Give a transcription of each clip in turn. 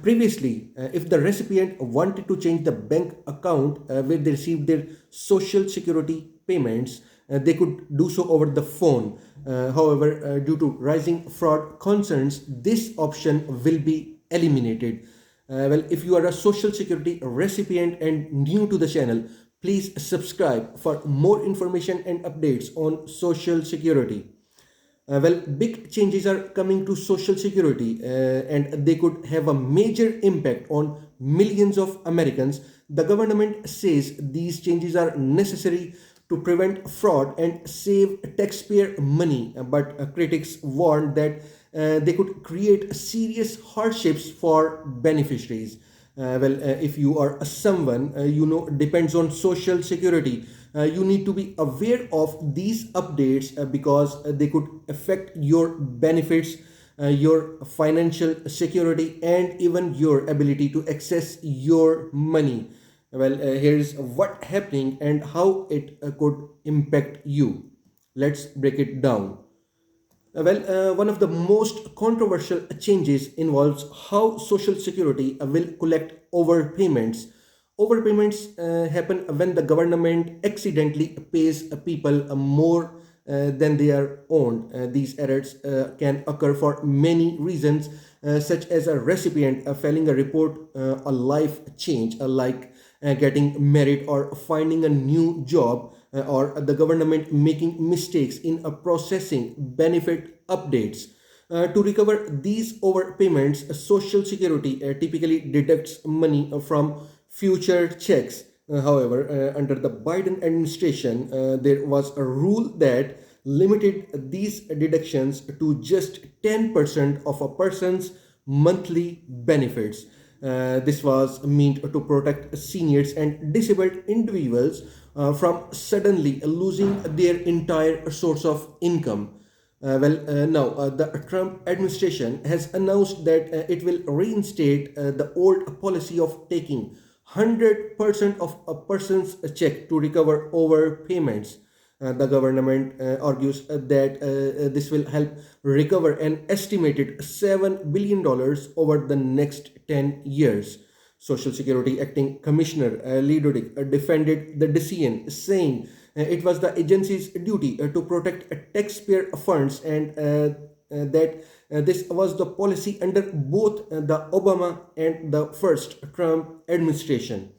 Previously, if the recipient wanted to change the bank account where they received their social security payments, they could do so over the phone. However, due to rising fraud concerns, this option will be eliminated. If you are a social security recipient and new to the channel, please subscribe for more information and updates on social security. Big changes are coming to Social Security and they could have a major impact on millions of Americans. The government says these changes are necessary to prevent fraud and save taxpayer money, but critics warn that they could create serious hardships for beneficiaries. If you are someone depends on Social Security, you need to be aware of these updates because they could affect your benefits, your financial security, and even your ability to access your money. Here's what happening and how it could impact you. Let's break it down. One of the most controversial changes involves how Social Security will collect overpayments. Overpayments happen when the government accidentally pays people more than they are owed. These errors can occur for many reasons, such as a recipient failing a report, a life change, like getting married or finding a new job, or the government making mistakes in processing benefit updates. To recover these overpayments, Social Security typically deducts money from future checks. However, under the Biden administration, there was a rule that limited these deductions to just 10% of a person's monthly benefits. This was meant to protect seniors and disabled individuals from suddenly losing their entire source of income. Now the Trump administration has announced that it will reinstate the old policy of taking 100% of a person's check to recover overpayments. The government argues that this will help recover an estimated $7 billion dollars over the next 10 years. Social Security Acting Commissioner Lee Dudick defended the decision, saying it was the agency's duty to protect taxpayer funds and that this was the policy under both the Obama and the first Trump administration.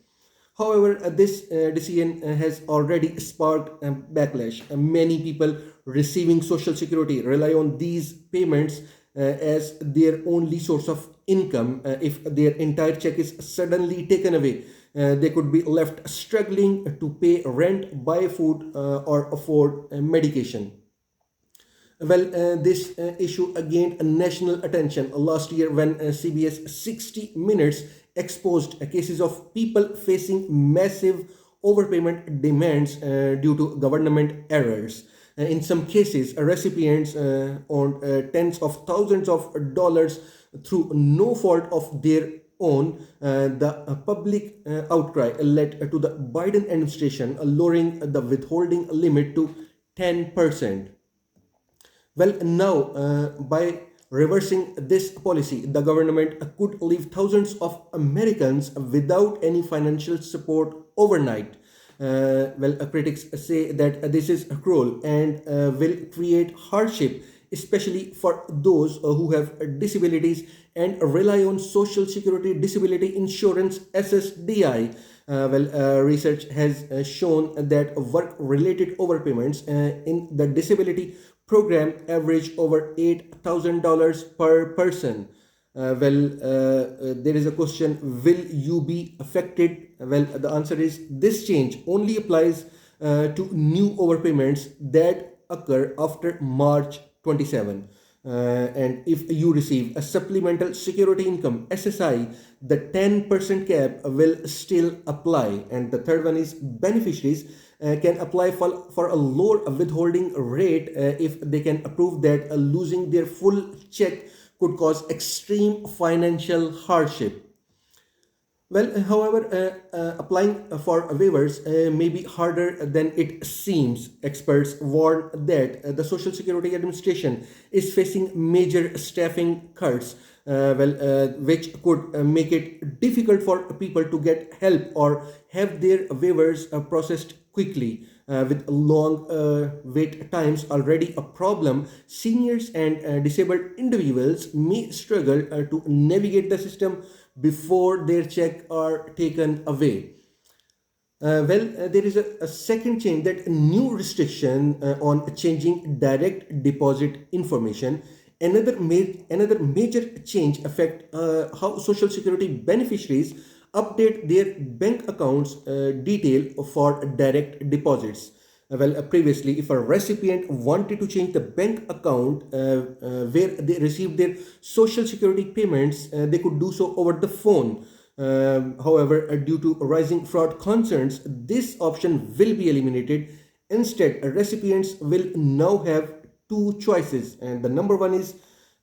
However, this decision has already sparked backlash. Many people receiving Social Security rely on these payments as their only source of income. If their entire check is suddenly taken away, they could be left struggling to pay rent, buy food, or afford medication. This issue gained national attention last year when CBS 60 Minutes exposed cases of people facing massive overpayment demands due to government errors. In some cases, recipients earned tens of thousands of dollars through no fault of their own. The public outcry led to the Biden administration lowering the withholding limit to 10%. By reversing this policy, the government could leave thousands of Americans without any financial support overnight. Critics say that this is cruel and will create hardship, especially for those who have disabilities and rely on Social Security Disability Insurance (SSDI). Research has shown that work-related overpayments in the disability program average over $8,000 per person. There is a question, will you be affected? The answer is this change only applies to new overpayments that occur after March 27. And if you receive a supplemental security income SSI, the 10% cap will still apply. And the third one is beneficiaries can apply for a lower withholding rate if they can prove that losing their full check could cause extreme financial hardship. Applying for waivers may be harder than it seems. Experts warn that the Social Security Administration is facing major staffing cuts, which could make it difficult for people to get help or have their waivers processed quickly. With long wait times already a problem, seniors and disabled individuals may struggle to navigate the system before their check are taken away. There is a second change, that new restriction on changing direct deposit information. Another major change affect how Social Security beneficiaries update their bank accounts detail for direct deposits. Previously, if a recipient wanted to change the bank account where they received their Social Security payments, they could do so over the phone. However, due to rising fraud concerns, this option will be eliminated. Instead, recipients will now have two choices, and the number one is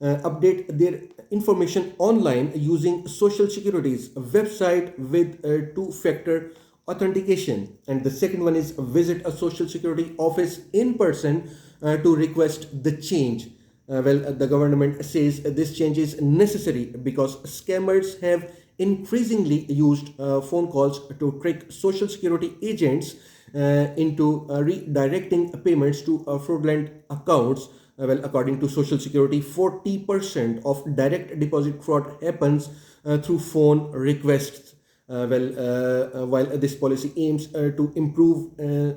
update their information online using Social Security's website with two-factor authentication, and the second one is visit a Social Security office in person to request the change. The government says this change is necessary because scammers have increasingly used phone calls to trick Social Security agents into redirecting payments to fraudulent accounts. According to Social Security, 40% of direct deposit fraud happens through phone requests. While this policy aims to improve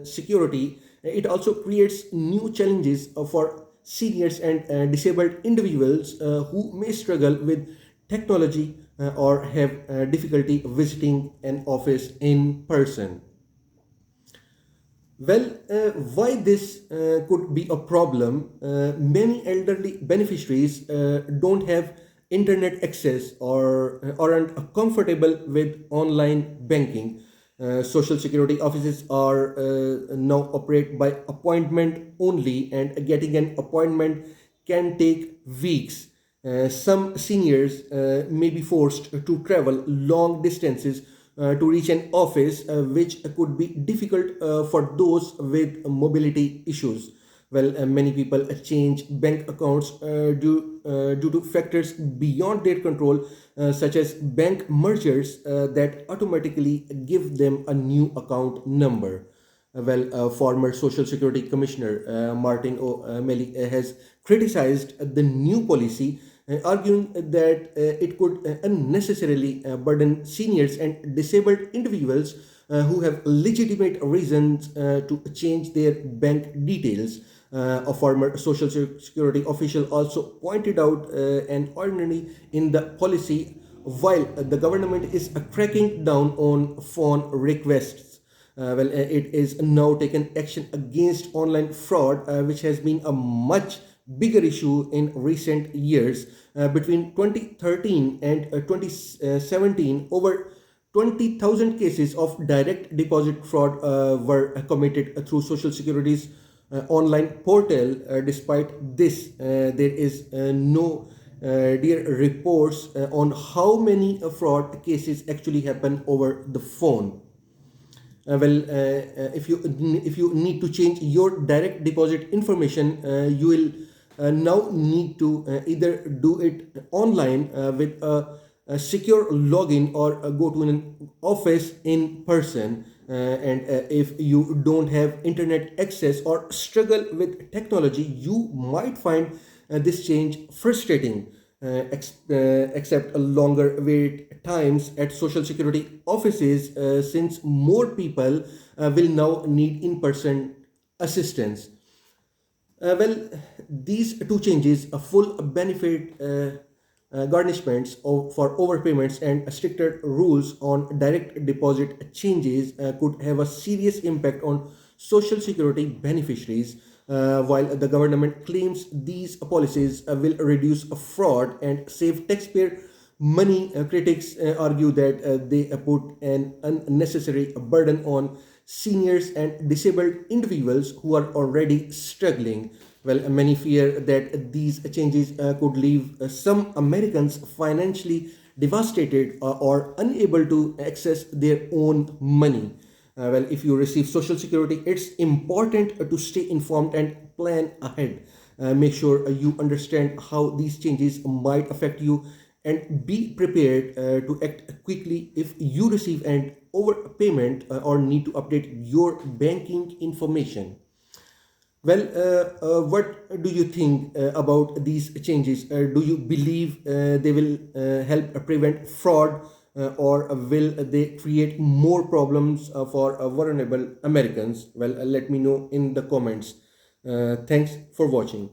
security, it also creates new challenges for seniors and disabled individuals who may struggle with technology or have difficulty visiting an office in person. Why this could be a problem? Many elderly beneficiaries don't have internet access or aren't comfortable with online banking. Social Security offices are now operate by appointment only, and getting an appointment can take weeks. Some seniors may be forced to travel long distances to reach an office, which could be difficult for those with mobility issues. Many people change bank accounts due to factors beyond their control, such as bank mergers that automatically give them a new account number. Former Social Security Commissioner Martin O'Malley has criticized the new policy, arguing that it could unnecessarily burden seniors and disabled individuals who have legitimate reasons to change their bank details. A former Social Security official also pointed out an irony in the policy. While the government is cracking down on phone requests, it is now taken action against online fraud, which has been a much bigger issue in recent years. Between 2013 and 2017, over 20,000 cases of direct deposit fraud were committed through Social Security's online portal. Despite this, there is no dear reports on how many fraud cases actually happen over the phone. If you need to change your direct deposit information, you will now need to either do it online with a secure login, or go to an office in person. And if you don't have internet access or struggle with technology, you might find this change frustrating. Except longer wait times at Social Security offices, since more people will now need in-person assistance. These two changes, a full benefit garnishments for overpayments and stricter rules on direct deposit changes, could have a serious impact on Social Security beneficiaries. While the government claims these policies will reduce fraud and save taxpayer money, critics argue that they put an unnecessary burden on seniors and disabled individuals who are already struggling. Many fear that these changes could leave some Americans financially devastated or unable to access their own money. Well, if you receive Social Security, it's important to stay informed and plan ahead. Make sure you understand how these changes might affect you and be prepared to act quickly if you receive an overpayment or need to update your banking information. Well, what do you think about these changes? Do you believe they will help prevent fraud, or will they create more problems for vulnerable Americans? Well, let me know in the comments. Thanks for watching.